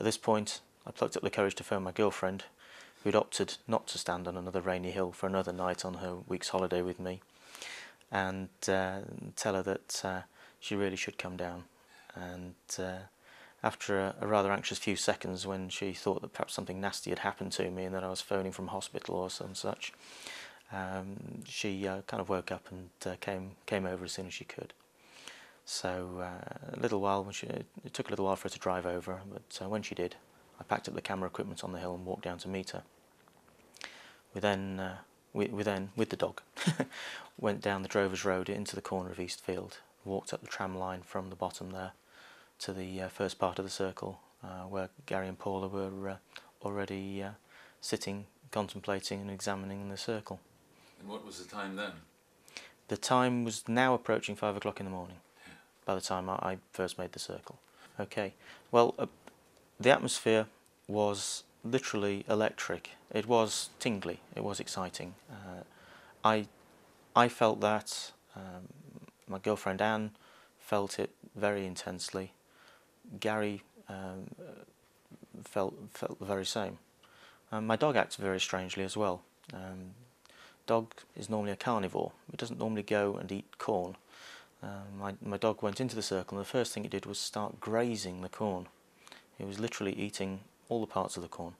At this point, I plucked up the courage to phone my girlfriend, who'd opted not to stand on another rainy hill for another night on her week's holiday with me, and tell her that she really should come down. And after a rather anxious few seconds, when she thought that perhaps something nasty had happened to me and that I was phoning from hospital or some such, she kind of woke up and came over as soon as she could. So it took a little while for her to drive over, but when she did, I packed up the camera equipment on the hill and walked down to meet her. We then, with the dog, went down the Drovers Road into the corner of Eastfield, walked up the tram line from the bottom there to the first part of the circle, where Gary and Paula were already sitting, contemplating and examining the circle. And what was the time then? The time was now approaching 5 o'clock in the morning, by the time I first made the circle. Okay, well, the atmosphere was literally electric. It was tingly, it was exciting. I felt that, my girlfriend Anne felt it very intensely. Gary felt the very same. My dog acts very strangely as well. Dog is normally a carnivore. It doesn't normally go and eat corn. My dog went into the circle, and the first thing it did was start grazing the corn. He was literally eating all the parts of the corn.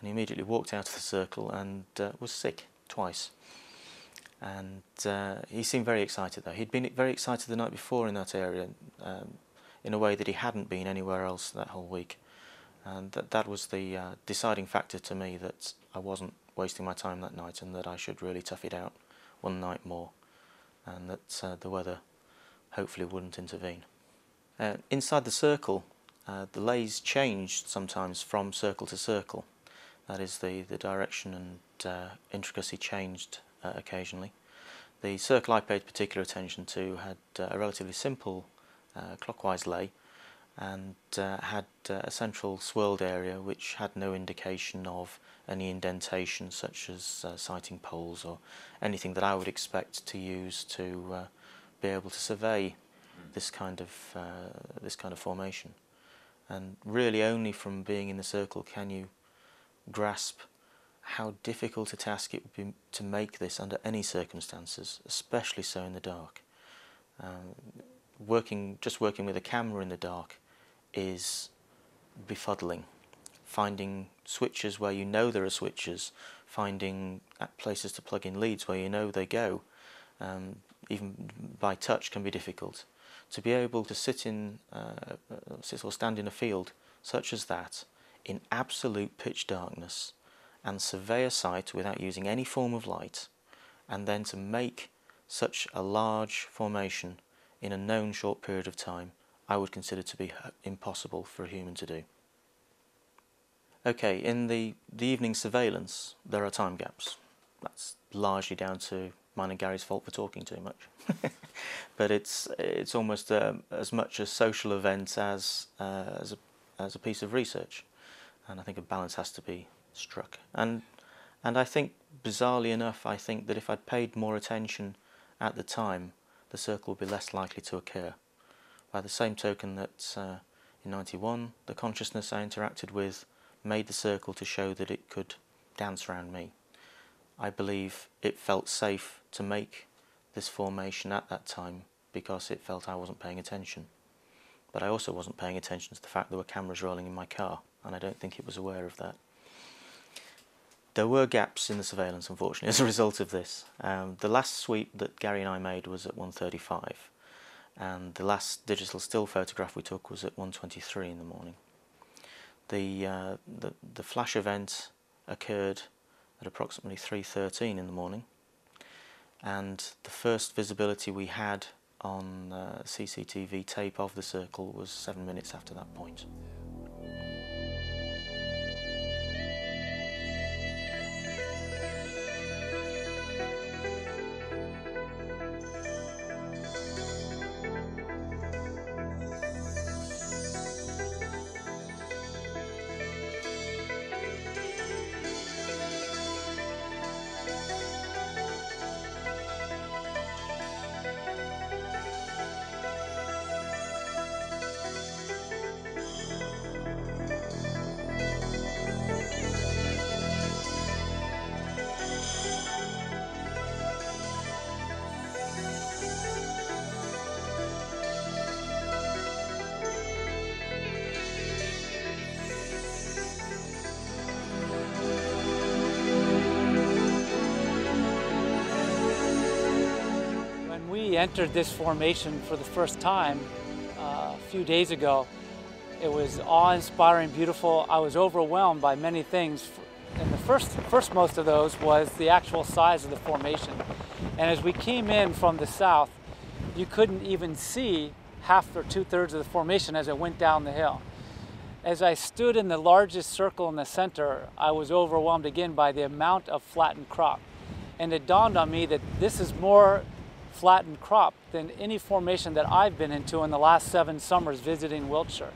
And he immediately walked out of the circle and was sick twice. And he seemed very excited though. He'd been very excited the night before in that area, in a way that he hadn't been anywhere else that whole week. And that was the deciding factor to me that I wasn't wasting my time that night, and that I should really tough it out one night more, and that the weather hopefully wouldn't intervene. Inside the circle, the lays changed sometimes from circle to circle. That is, the direction and intricacy changed occasionally. The circle I paid particular attention to had a relatively simple clockwise lay, and had a central swirled area which had no indication of any indentation, such as sighting poles or anything that I would expect to use to be able to survey this kind of formation. And really only from being in the circle can you grasp how difficult a task it would be to make this under any circumstances, especially so in the dark. Just working with a camera in the dark is befuddling. Finding switches where you know there are switches, finding places to plug in leads where you know they go, even by touch, can be difficult. To be able to sit or stand in a field such as that in absolute pitch darkness and survey a site without using any form of light, and then to make such a large formation in a known short period of time, I would consider to be impossible for a human to do. Okay, in the evening surveillance there are time gaps. That's largely down to mine and Gary's fault for talking too much. But it's almost as much a social event as a piece of research, and I think a balance has to be struck. And I think, bizarrely enough, I think that if I'd paid more attention at the time, the circle would be less likely to occur. By the same token that in '91 the consciousness I interacted with made the circle to show that it could dance around me. I believe it felt safe to make this formation at that time because it felt I wasn't paying attention. But I also wasn't paying attention to the fact there were cameras rolling in my car, and I don't think it was aware of that. There were gaps in the surveillance, unfortunately, as a result of this. The last sweep that Gary and I made was at 1:35, and the last digital still photograph we took was at 1:23 in the morning. The flash event occurred at approximately 3:13 in the morning, and the first visibility we had on CCTV tape of the circle was 7 minutes after that point. entered this formation for the first time a few days ago, it was awe-inspiring, beautiful. I was overwhelmed by many things. And the first most of those was the actual size of the formation. And as we came in from the south, you couldn't even see half or two-thirds of the formation as it went down the hill. As I stood in the largest circle in the center, I was overwhelmed again by the amount of flattened crop. And it dawned on me that this is more flattened crop than any formation that I've been into in the last 7 summers visiting Wiltshire.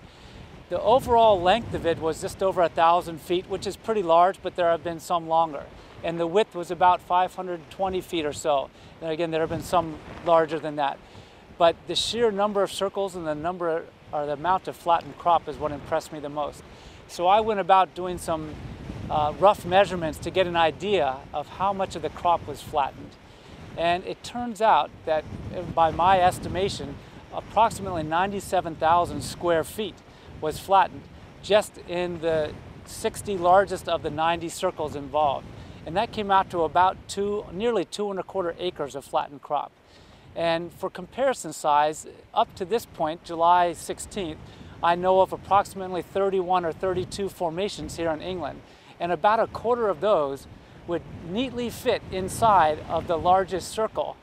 The overall length of it was just over 1,000 feet, which is pretty large, but there have been some longer. And the width was about 520 feet or so. And again, there have been some larger than that. But the sheer number of circles and the amount of flattened crop is what impressed me the most. So I went about doing some rough measurements to get an idea of how much of the crop was flattened. And it turns out that, by my estimation, approximately 97,000 square feet was flattened just in the 60 largest of the 90 circles involved. And that came out to about nearly 2¼ acres of flattened crop. And for comparison size, up to this point, July 16th, I know of approximately 31 or 32 formations here in England. And about 1/4 of those would neatly fit inside of the largest circle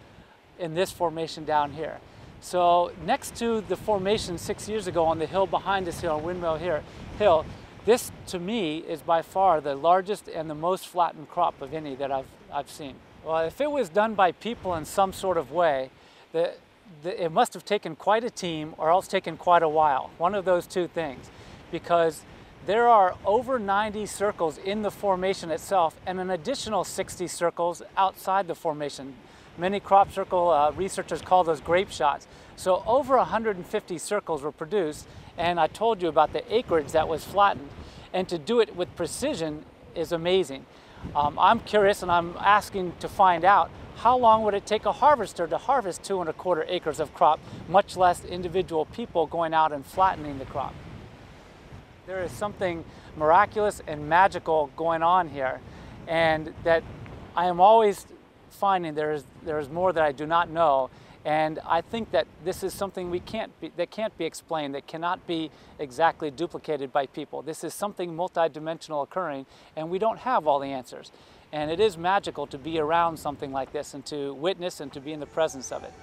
in this formation down here. So next to the formation 6 years ago on the hill behind us here on Windmill Hill, this to me is by far the largest and the most flattened crop of any that I've seen. Well, if it was done by people in some sort of way, it must have taken quite a team or else taken quite a while. One of those two things, because there are over 90 circles in the formation itself and an additional 60 circles outside the formation. Many crop circle researchers call those grape shots. So over 150 circles were produced, and I told you about the acreage that was flattened. And to do it with precision is amazing. I'm curious, and I'm asking to find out, how long would it take a harvester to harvest 2¼ acres of crop, much less individual people going out and flattening the crop? There is something miraculous and magical going on here, and that I am always finding there is more that I do not know. And I think that this is something that can't be explained, that cannot be exactly duplicated by people. This is something multidimensional occurring, and we don't have all the answers. And it is magical to be around something like this and to witness and to be in the presence of it.